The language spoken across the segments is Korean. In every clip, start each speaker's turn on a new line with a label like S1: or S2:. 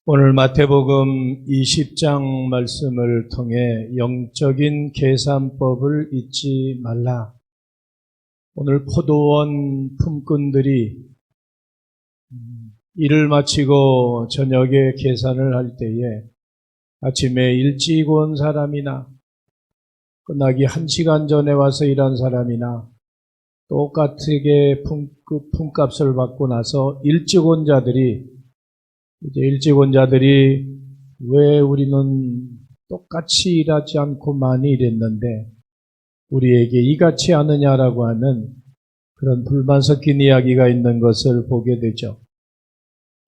S1: 오늘 마태복음 20장 말씀을 통해 영적인 계산법을 잊지 말라. 오늘 포도원 품꾼들이 일을 마치고 저녁에 계산을 할 때에 아침에 일찍 온 사람이나 끝나기 1시간 전에 와서 일한 사람이나 똑같게 품값을 받고 나서 일찍 온 자들이 왜 우리는 똑같이 일하지 않고 많이 일했는데 우리에게 이같이 하느냐라고 하는 그런 불만 섞인 이야기가 있는 것을 보게 되죠.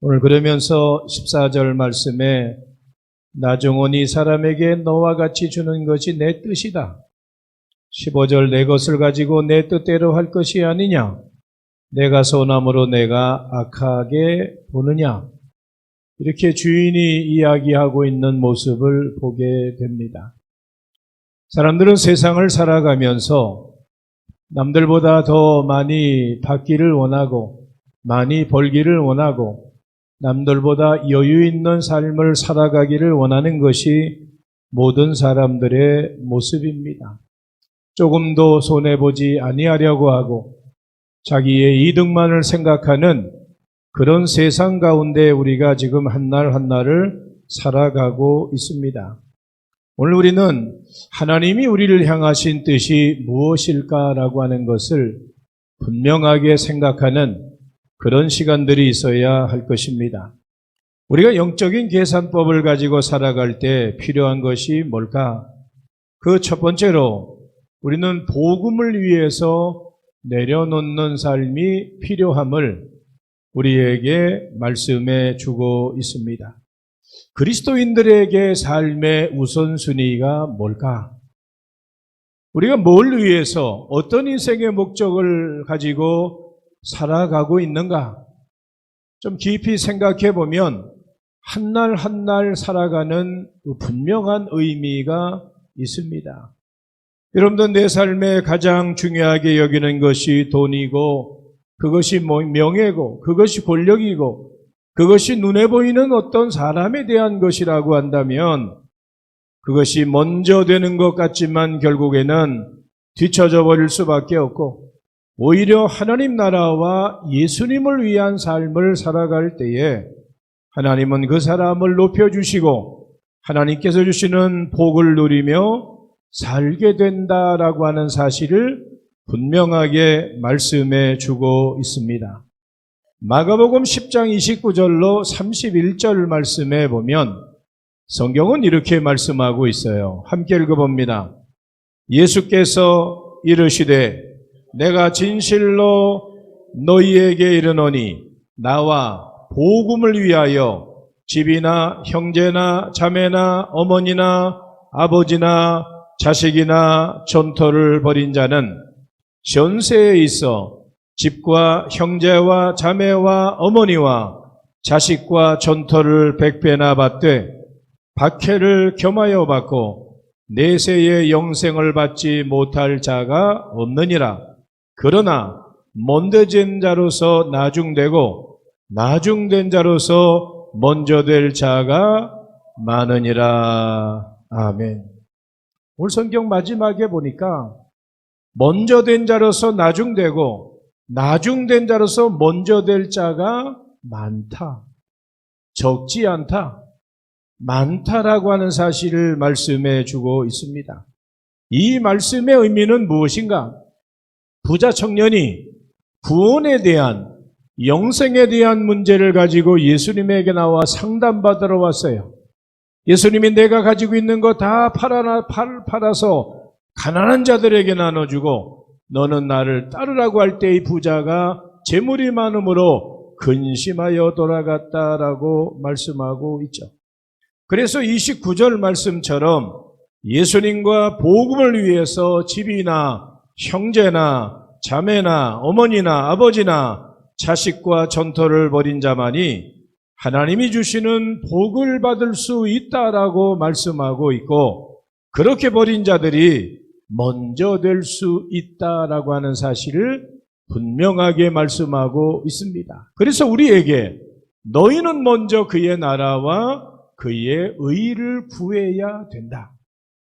S1: 오늘 그러면서 14절 말씀에 나중오니 사람에게 너와 같이 주는 것이 내 뜻이다. 15절 내 것을 가지고 내 뜻대로 할 것이 아니냐. 내가 선함으로 내가 악하게 보느냐. 이렇게 주인이 이야기하고 있는 모습을 보게 됩니다. 사람들은 세상을 살아가면서 남들보다 더 많이 받기를 원하고 많이 벌기를 원하고 남들보다 여유 있는 삶을 살아가기를 원하는 것이 모든 사람들의 모습입니다. 조금도 손해보지 아니하려고 하고 자기의 이득만을 생각하는 그런 세상 가운데 우리가 지금 한날 한날을 살아가고 있습니다. 오늘 우리는 하나님이 우리를 향하신 뜻이 무엇일까라고 하는 것을 분명하게 생각하는 그런 시간들이 있어야 할 것입니다. 우리가 영적인 계산법을 가지고 살아갈 때 필요한 것이 뭘까? 그 첫 번째로 우리는 복음을 위해서 내려놓는 삶이 필요함을 우리에게 말씀해 주고 있습니다. 그리스도인들에게 삶의 우선순위가 뭘까? 우리가 뭘 위해서 어떤 인생의 목적을 가지고 살아가고 있는가? 좀 깊이 생각해 보면 한날 한날 살아가는 분명한 의미가 있습니다. 여러분들 내 삶에 가장 중요하게 여기는 것이 돈이고 그것이 명예고 그것이 권력이고 그것이 눈에 보이는 어떤 사람에 대한 것이라고 한다면 그것이 먼저 되는 것 같지만 결국에는 뒤처져 버릴 수밖에 없고 오히려 하나님 나라와 예수님을 위한 삶을 살아갈 때에 하나님은 그 사람을 높여주시고 하나님께서 주시는 복을 누리며 살게 된다라고 하는 사실을 분명하게 말씀해 주고 있습니다. 마가복음 10장 29절로 31절 말씀에 보면 성경은 이렇게 말씀하고 있어요. 함께 읽어봅니다. 예수께서 이르시되 내가 진실로 너희에게 이르노니 나와 복음을 위하여 집이나 형제나 자매나 어머니나 아버지나 자식이나 전토를 벌인 자는 현세에 있어 집과 형제와 자매와 어머니와 자식과 전토를 100배나 받되 박해를 겸하여 받고 내세의 영생을 받지 못할 자가 없느니라. 그러나 먼저된 자로서 나중되고 나중된 자로서 먼저 될 자가 많으니라. 아멘. 오늘 성경 마지막에 보니까 먼저 된 자로서 나중되고 나중된 자로서 먼저 될 자가 많다. 적지 않다. 많다라고 하는 사실을 말씀해 주고 있습니다. 이 말씀의 의미는 무엇인가? 부자 청년이 구원에 대한 영생에 대한 문제를 가지고 예수님에게 나와 상담받으러 왔어요. 예수님이 내가 가지고 있는 거 다 팔아서 가난한 자들에게 나눠주고 너는 나를 따르라고 할 때 이 부자가 재물이 많음으로 근심하여 돌아갔다라고 말씀하고 있죠. 그래서 29절 말씀처럼 예수님과 복음을 위해서 집이나 형제나 자매나 어머니나 아버지나 자식과 전토를 벌인 자만이 하나님이 주시는 복을 받을 수 있다라고 말씀하고 있고 그렇게 벌인 자들이 먼저 될 수 있다라고 하는 사실을 분명하게 말씀하고 있습니다. 그래서 우리에게 너희는 먼저 그의 나라와 그의 의를 구해야 된다.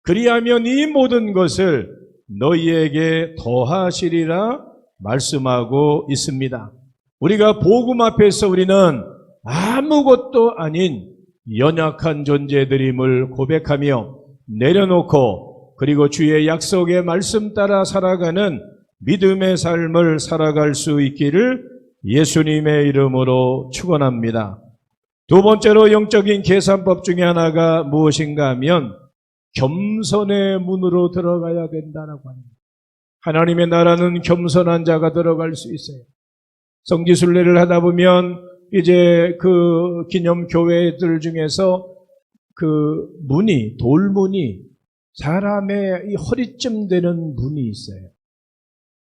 S1: 그리하면 이 모든 것을 너희에게 더하시리라 말씀하고 있습니다. 우리가 복음 앞에서 우리는 아무것도 아닌 연약한 존재들임을 고백하며 내려놓고 그리고 주의 약속의 말씀 따라 살아가는 믿음의 삶을 살아갈 수 있기를 예수님의 이름으로 축원합니다. 두 번째로 영적인 계산법 중에 하나가 무엇인가 하면 겸손의 문으로 들어가야 된다라고 합니다. 하나님의 나라는 겸손한 자가 들어갈 수 있어요. 성지순례를 하다 보면 이제 그 기념교회들 중에서 그 문이, 돌문이 사람의 이 허리쯤 되는 문이 있어요.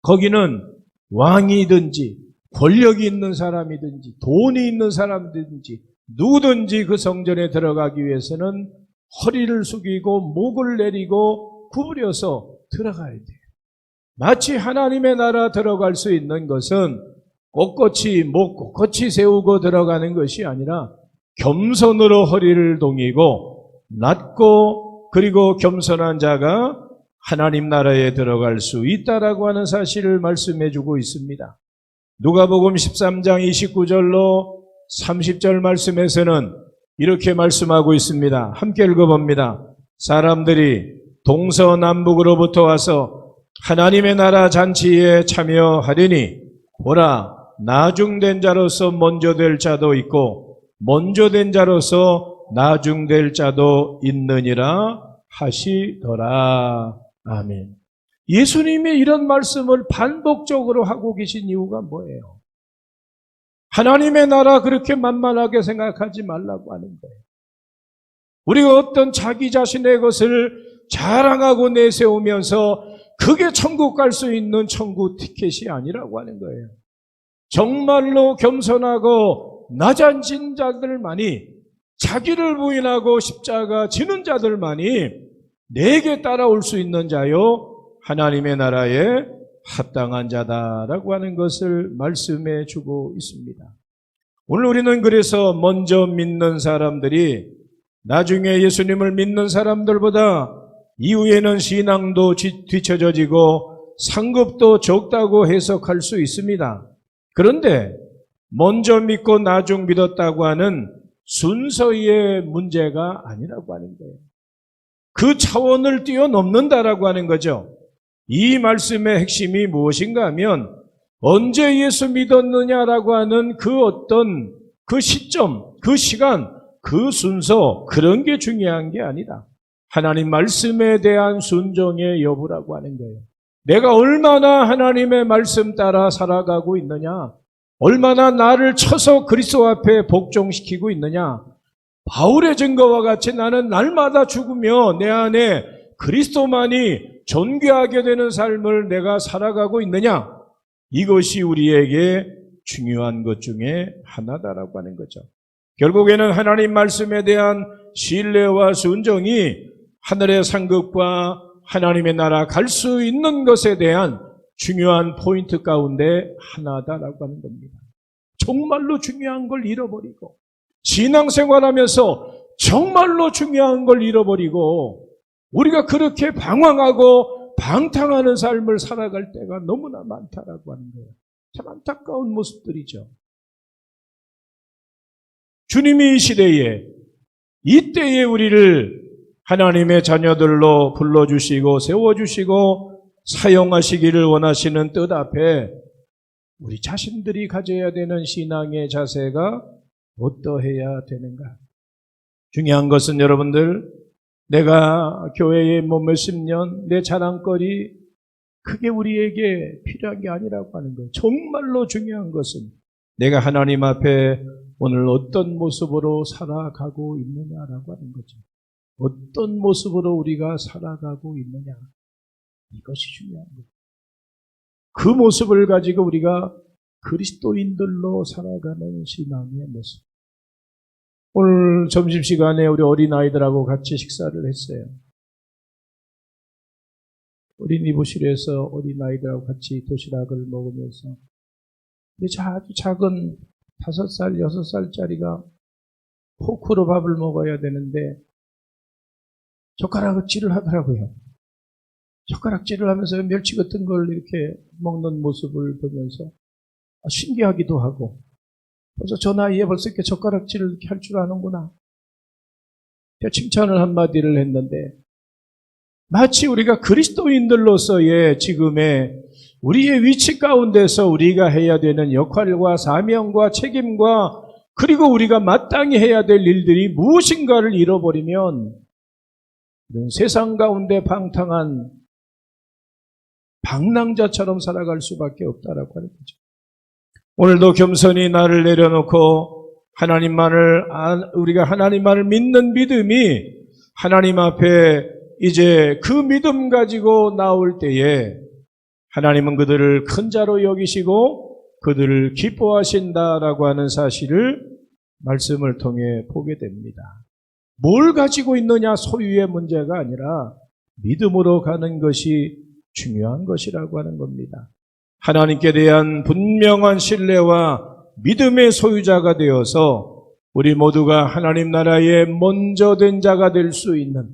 S1: 거기는 왕이든지 권력이 있는 사람이든지 돈이 있는 사람이든지 누구든지 그 성전에 들어가기 위해서는 허리를 숙이고 목을 내리고 구부려서 들어가야 돼요. 마치 하나님의 나라 들어갈 수 있는 것은 꼿꼿이 목 꼿꼿이 세우고 들어가는 것이 아니라 겸손으로 허리를 동이고 낮고 그리고 겸손한 자가 하나님 나라에 들어갈 수 있다라고 하는 사실을 말씀해 주고 있습니다. 누가복음 13장 29절로 30절 말씀에서는 이렇게 말씀하고 있습니다. 함께 읽어봅니다. 사람들이 동서남북으로부터 와서 하나님의 나라 잔치에 참여하리니 보라, 나중된 자로서 먼저 될 자도 있고 먼저 된 자로서 나중될 자도 있느니라 하시더라. 아멘. 예수님이 이런 말씀을 반복적으로 하고 계신 이유가 뭐예요? 하나님의 나라 그렇게 만만하게 생각하지 말라고 하는 거예요. 우리가 어떤 자기 자신의 것을 자랑하고 내세우면서 그게 천국 갈 수 있는 천국 티켓이 아니라고 하는 거예요. 정말로 겸손하고 낮아진 자들만이, 자기를 부인하고 십자가 지는 자들만이 내게 따라올 수 있는 자요 하나님의 나라에 합당한 자다라고 하는 것을 말씀해 주고 있습니다. 오늘 우리는 그래서 먼저 믿는 사람들이 나중에 예수님을 믿는 사람들보다 이후에는 신앙도 뒤처져지고 상급도 적다고 해석할 수 있습니다. 그런데 먼저 믿고 나중 믿었다고 하는 순서의 문제가 아니라고 하는 거예요. 그 차원을 뛰어넘는다라고 하는 거죠. 이 말씀의 핵심이 무엇인가 하면 언제 예수 믿었느냐라고 하는 그 어떤 그 시점, 그 시간, 그 순서 그런 게 중요한 게 아니다. 하나님 말씀에 대한 순종의 여부라고 하는 거예요. 내가 얼마나 하나님의 말씀 따라 살아가고 있느냐, 얼마나 나를 쳐서 그리스도 앞에 복종시키고 있느냐. 바울의 증거와 같이 나는 날마다 죽으며 내 안에 그리스도만이 존귀하게 되는 삶을 내가 살아가고 있느냐. 이것이 우리에게 중요한 것 중에 하나다라고 하는 거죠. 결국에는 하나님 말씀에 대한 신뢰와 순종이 하늘의 상급과 하나님의 나라 갈 수 있는 것에 대한 중요한 포인트 가운데 하나다라고 하는 겁니다. 정말로 중요한 걸 잃어버리고 신앙생활하면서 정말로 중요한 걸 잃어버리고 우리가 그렇게 방황하고 방탕하는 삶을 살아갈 때가 너무나 많다라고 하는 거예요. 참 안타까운 모습들이죠. 주님이 이 시대에 이때에 우리를 하나님의 자녀들로 불러주시고 세워주시고 사용하시기를 원하시는 뜻 앞에 우리 자신들이 가져야 되는 신앙의 자세가 어떠해야 되는가? 중요한 것은 여러분들, 내가 교회에 뭐 몇십 년 내 자랑거리 그게 우리에게 필요한 게 아니라고 하는 거예요. 정말로 중요한 것은 내가 하나님 앞에 오늘 어떤 모습으로 살아가고 있느냐라고 하는 거죠. 어떤 모습으로 우리가 살아가고 있느냐, 이것이 중요한 거예요. 그 모습을 가지고 우리가 그리스도인들로 살아가는 신앙의 모습. 오늘 점심시간에 우리 어린아이들하고 같이 식사를 했어요. 어린이부실에서 어린아이들하고 같이 도시락을 먹으면서 아주 작은 5살, 6살짜리가 포크로 밥을 먹어야 되는데 젓가락질을 하더라고요. 젓가락질을 하면서 멸치 같은 걸 이렇게 먹는 모습을 보면서 신기하기도 하고, 그래서 저 나이에 벌써 이렇게 젓가락질을 이렇게 할 줄 아는구나. 칭찬을 한마디를 했는데, 마치 우리가 그리스도인들로서의 지금의 우리의 위치 가운데서 우리가 해야 되는 역할과 사명과 책임과 그리고 우리가 마땅히 해야 될 일들이 무엇인가를 잃어버리면 세상 가운데 방탕한 방랑자처럼 살아갈 수밖에 없다라고 하는 거죠. 오늘도 겸손히 나를 내려놓고 우리가 하나님만을 믿는 믿음이 하나님 앞에 이제 그 믿음 가지고 나올 때에 하나님은 그들을 큰 자로 여기시고 그들을 기뻐하신다라고 하는 사실을 말씀을 통해 보게 됩니다. 뭘 가지고 있느냐 소유의 문제가 아니라 믿음으로 가는 것이 중요한 것이라고 하는 겁니다. 하나님께 대한 분명한 신뢰와 믿음의 소유자가 되어서 우리 모두가 하나님 나라의 먼저 된 자가 될 수 있는,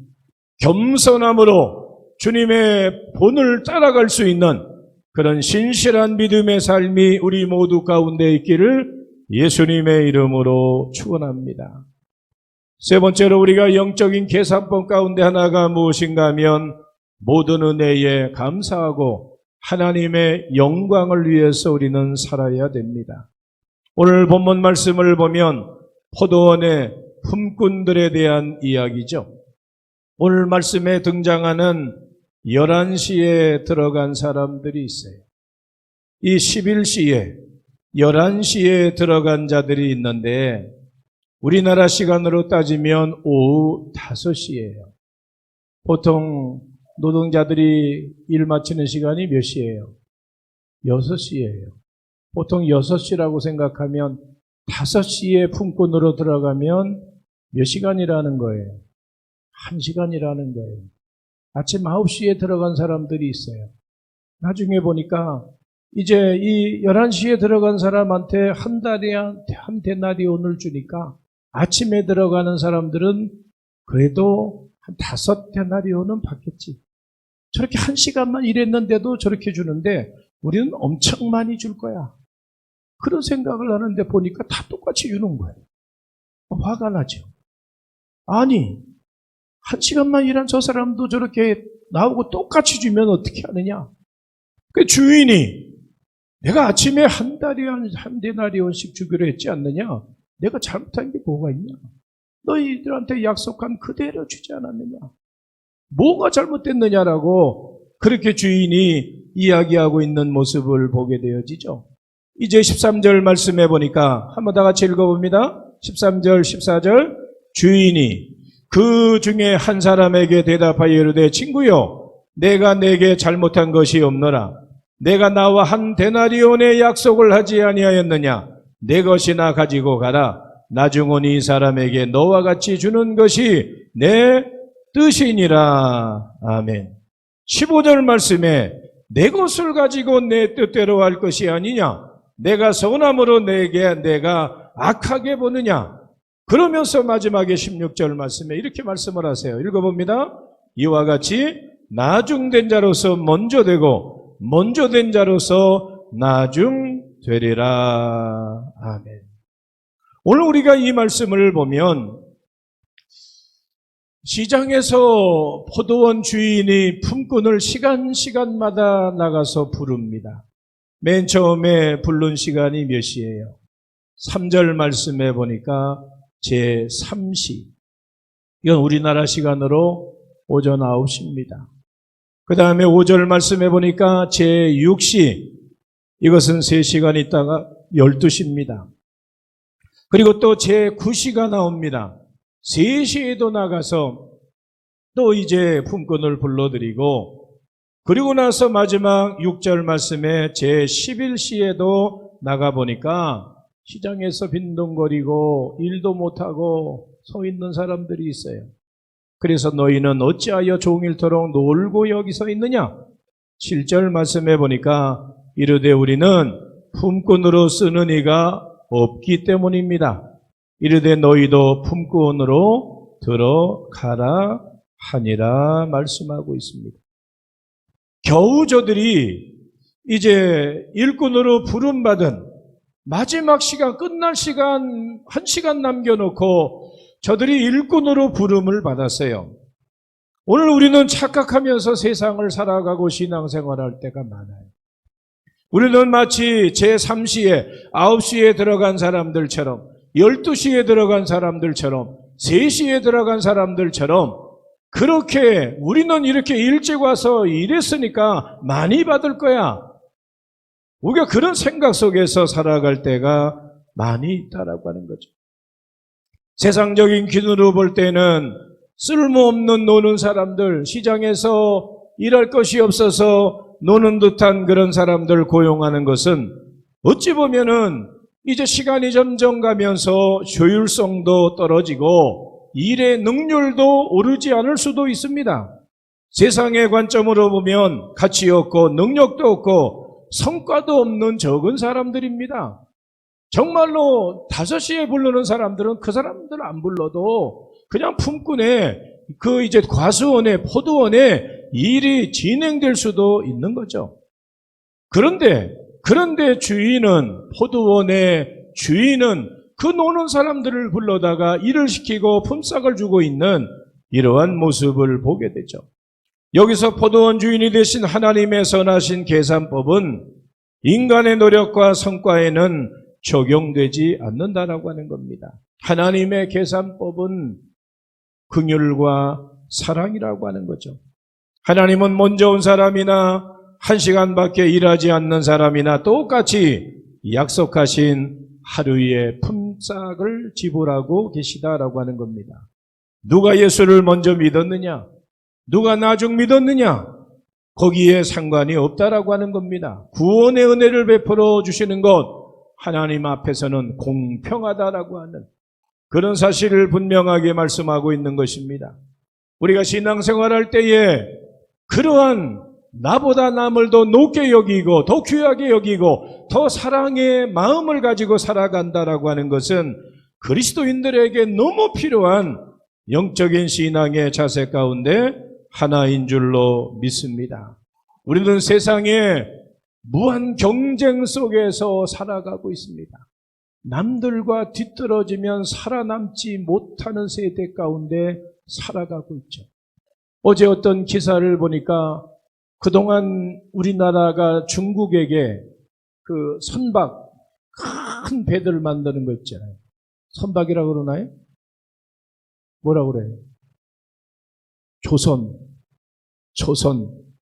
S1: 겸손함으로 주님의 본을 따라갈 수 있는 그런 신실한 믿음의 삶이 우리 모두 가운데 있기를 예수님의 이름으로 축원합니다. 세 번째로 우리가 영적인 계산법 가운데 하나가 무엇인가 하면 모든 은혜에 감사하고 하나님의 영광을 위해서 우리는 살아야 됩니다. 오늘 본문 말씀을 보면 포도원의 품꾼들에 대한 이야기죠. 오늘 말씀에 등장하는 11시에 들어간 사람들이 있어요. 이 11시에 11시에 들어간 자들이 있는데 우리나라 시간으로 따지면 오후 5시예요. 보통 노동자들이 일 마치는 시간이 몇 시예요? 6시예요. 보통 6시라고 생각하면 5시에 품꾼으로 들어가면 몇 시간이라는 거예요? 1시간이라는 거예요. 아침 9시에 들어간 사람들이 있어요. 나중에 보니까 이제 이 11시에 들어간 사람한테 한 데나리온을 주니까 아침에 들어가는 사람들은 그래도 한 5데나리온은 받겠지. 저렇게 1시간만 일했는데도 저렇게 주는데 우리는 엄청 많이 줄 거야. 그런 생각을 하는데 보니까 다 똑같이 주는 거예요. 화가 나죠. 아니, 1시간만 일한 저 사람도 저렇게 나오고 똑같이 주면 어떻게 하느냐. 그 주인이 내가 아침에 한 데나리온씩 주기로 했지 않느냐. 내가 잘못한 게 뭐가 있냐. 너희들한테 약속한 그대로 주지 않았느냐. 뭐가 잘못됐느냐라고 그렇게 주인이 이야기하고 있는 모습을 보게 되어지죠. 이제 13절 말씀해 보니까 한번 다 같이 읽어봅니다. 13절 14절 주인이 그 중에 한 사람에게 대답하여 이르되 친구여 내가 내게 잘못한 것이 없노라. 내가 나와 한 데나리온의 약속을 하지 아니하였느냐. 내 것이나 가지고 가라. 나중은 이 사람에게 너와 같이 주는 것이 내 뜻이니라. 아멘. 15절 말씀에 내 것을 가지고 내 뜻대로 할 것이 아니냐. 내가 선함으로 내가 악하게 보느냐. 그러면서 마지막에 16절 말씀에 이렇게 말씀을 하세요. 읽어봅니다. 이와 같이 나중된 자로서 먼저 되고 먼저 된 자로서 나중 되리라. 아멘. 오늘 우리가 이 말씀을 보면 시장에서 포도원 주인이 품꾼을 시간마다 나가서 부릅니다. 맨 처음에 부른 시간이 몇 시예요? 3절 말씀에 보니까 제3시. 이건 우리나라 시간으로 오전 9시입니다. 그 다음에 5절 말씀해 보니까 제6시. 이것은 3시간 있다가 12시입니다. 그리고 또 제9시가 나옵니다. 3시에도 나가서 또 이제 품꾼을 불러드리고 그리고 나서 마지막 6절 말씀에 제11시에도 나가보니까 시장에서 빈둥거리고 일도 못하고 서 있는 사람들이 있어요. 그래서 너희는 어찌하여 종일토록 놀고 여기 서 있느냐? 7절 말씀해 보니까 이르되 우리는 품꾼으로 쓰는 이가 없기 때문입니다. 이르되 너희도 품꾼으로 들어가라 하니라 말씀하고 있습니다. 겨우 저들이 이제 일꾼으로 부름받은 마지막 시간, 끝날 시간 1시간 남겨놓고 저들이 일꾼으로 부름을 받았어요. 오늘 우리는 착각하면서 세상을 살아가고 신앙생활할 때가 많아요. 우리는 마치 제3시에 9시에 들어간 사람들처럼 12시에 들어간 사람들처럼 3시에 들어간 사람들처럼 그렇게 우리는 이렇게 일찍 와서 일했으니까 많이 받을 거야. 우리가 그런 생각 속에서 살아갈 때가 많이 있다라고 하는 거죠. 세상적인 기준으로 볼 때는 쓸모없는 노는 사람들, 시장에서 일할 것이 없어서 노는 듯한 그런 사람들 고용하는 것은 어찌 보면은 이제 시간이 점점 가면서 효율성도 떨어지고 일의 능률도 오르지 않을 수도 있습니다. 세상의 관점으로 보면 가치 없고 능력도 없고 성과도 없는 적은 사람들입니다. 정말로 5시에 부르는 사람들은 그 사람들 안 불러도 그냥 품꾼에 그 이제 과수원에 포도원에 일이 진행될 수도 있는 거죠. 그런데 주인은 포도원의 주인은 그 노는 사람들을 불러다가 일을 시키고 품삯을 주고 있는 이러한 모습을 보게 되죠. 여기서 포도원 주인이 되신 하나님의 선하신 계산법은 인간의 노력과 성과에는 적용되지 않는다라고 하는 겁니다. 하나님의 계산법은 긍휼과 사랑이라고 하는 거죠. 하나님은 먼저 온 사람이나 1시간밖에 일하지 않는 사람이나 똑같이 약속하신 하루의 품삯을 지불하고 계시다라고 하는 겁니다. 누가 예수를 먼저 믿었느냐? 누가 나중 믿었느냐? 거기에 상관이 없다라고 하는 겁니다. 구원의 은혜를 베풀어 주시는 것, 하나님 앞에서는 공평하다라고 하는 그런 사실을 분명하게 말씀하고 있는 것입니다. 우리가 신앙생활할 때에 그러한 나보다 남을 더 높게 여기고 더 귀하게 여기고 더 사랑의 마음을 가지고 살아간다라고 하는 것은 그리스도인들에게 너무 필요한 영적인 신앙의 자세 가운데 하나인 줄로 믿습니다. 우리는 세상에 무한 경쟁 속에서 살아가고 있습니다. 남들과 뒤떨어지면 살아남지 못하는 세대 가운데 살아가고 있죠. 어제 어떤 기사를 보니까 그동안 우리나라가 중국에게 그 선박, 큰 배들 만드는 거 있잖아요. 선박이라고 그러나요? 뭐라고 그래요? 조선.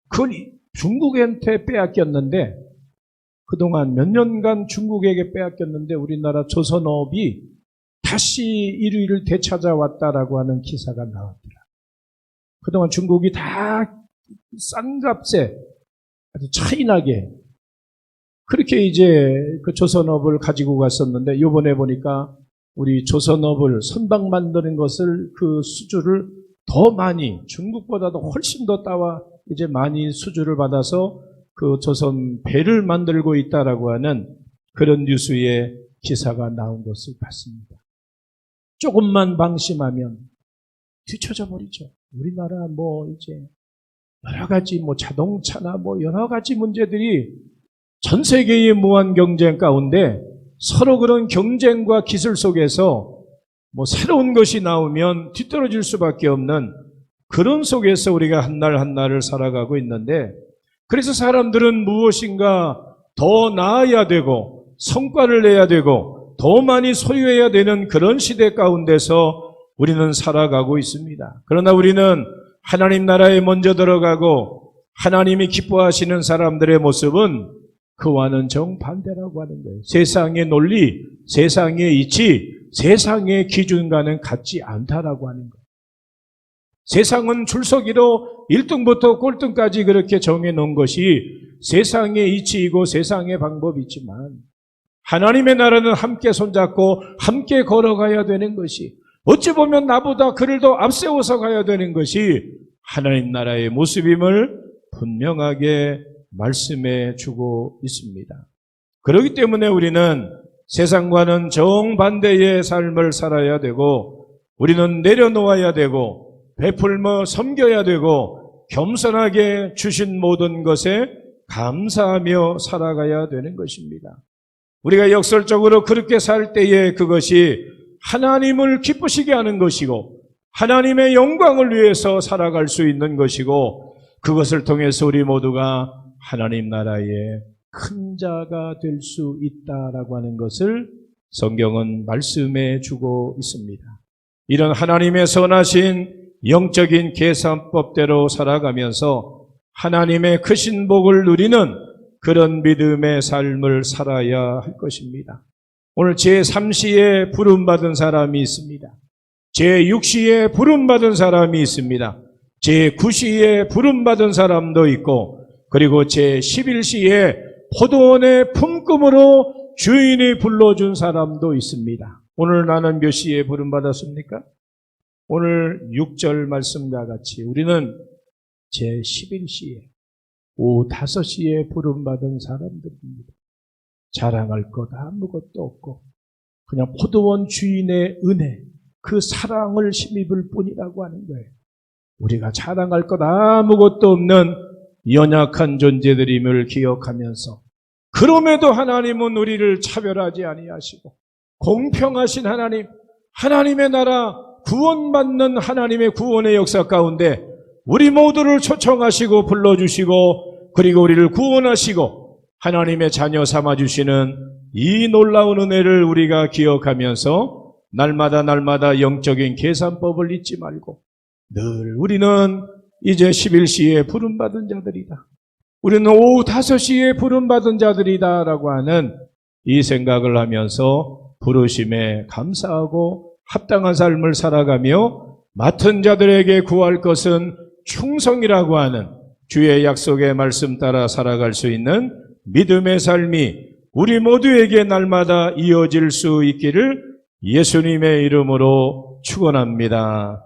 S1: 그건 중국한테 빼앗겼는데, 그동안 몇 년간 중국에게 빼앗겼는데 우리나라 조선업이 다시 1위를 되찾아왔다라고 하는 기사가 나왔더라. 그동안 중국이 다 싼 값에 아주 차이나게 그렇게 이제 그 조선업을 가지고 갔었는데 이번에 보니까 우리 조선업을 선박 만드는 것을 그 수주를 더 많이 중국보다도 훨씬 더 따와 이제 많이 수주를 받아서 그 조선 배를 만들고 있다라고 하는 그런 뉴스의 기사가 나온 것을 봤습니다. 조금만 방심하면 뒤처져 버리죠. 우리나라 이제 여러 가지 자동차나 여러 가지 문제들이 전 세계의 무한 경쟁 가운데 서로 그런 경쟁과 기술 속에서 새로운 것이 나오면 뒤떨어질 수밖에 없는 그런 속에서 우리가 한 날 한 날을 살아가고 있는데 그래서 사람들은 무엇인가 더 나아야 되고 성과를 내야 되고 더 많이 소유해야 되는 그런 시대 가운데서 우리는 살아가고 있습니다. 그러나 우리는 하나님 나라에 먼저 들어가고 하나님이 기뻐하시는 사람들의 모습은 그와는 정반대라고 하는 거예요. 세상의 논리, 세상의 이치, 세상의 기준과는 같지 않다라고 하는 거예요. 세상은 줄서기로 1등부터 꼴등까지 그렇게 정해놓은 것이 세상의 이치이고 세상의 방법이지만 하나님의 나라는 함께 손잡고 함께 걸어가야 되는 것이 어찌 보면 나보다 그를 더 앞세워서 가야 되는 것이 하나님 나라의 모습임을 분명하게 말씀해 주고 있습니다. 그렇기 때문에 우리는 세상과는 정반대의 삶을 살아야 되고 우리는 내려놓아야 되고 베풀며 섬겨야 되고 겸손하게 주신 모든 것에 감사하며 살아가야 되는 것입니다. 우리가 역설적으로 그렇게 살 때에 그것이 하나님을 기쁘시게 하는 것이고 하나님의 영광을 위해서 살아갈 수 있는 것이고 그것을 통해서 우리 모두가 하나님 나라의 큰 자가 될 수 있다라고 하는 것을 성경은 말씀해 주고 있습니다. 이런 하나님의 선하신 영적인 계산법대로 살아가면서 하나님의 크신 복을 누리는 그런 믿음의 삶을 살아야 할 것입니다. 오늘 제3시에 부름받은 사람이 있습니다. 제6시에 부름받은 사람이 있습니다. 제9시에 부름받은 사람도 있고 그리고 제11시에 포도원의 품금으로 주인이 불러준 사람도 있습니다. 오늘 나는 몇 시에 부름받았습니까? 오늘 6절 말씀과 같이 우리는 제11시에 오후 5시에 부름받은 사람들입니다. 자랑할 것 아무것도 없고 그냥 포도원 주인의 은혜, 그 사랑을 힘입을 뿐이라고 하는 거예요. 우리가 자랑할 것 아무것도 없는 연약한 존재들임을 기억하면서 그럼에도 하나님은 우리를 차별하지 아니하시고 공평하신 하나님, 하나님의 나라 구원받는 하나님의 구원의 역사 가운데 우리 모두를 초청하시고 불러주시고 그리고 우리를 구원하시고 하나님의 자녀 삼아주시는 이 놀라운 은혜를 우리가 기억하면서 날마다 영적인 계산법을 잊지 말고 늘 우리는 이제 11시에 부름받은 자들이다. 우리는 오후 5시에 부름받은 자들이다 라고 하는 이 생각을 하면서 부르심에 감사하고 합당한 삶을 살아가며 맡은 자들에게 구할 것은 충성이라고 하는 주의 약속의 말씀 따라 살아갈 수 있는 믿음의 삶이 우리 모두에게 날마다 이어질 수 있기를 예수님의 이름으로 축원합니다.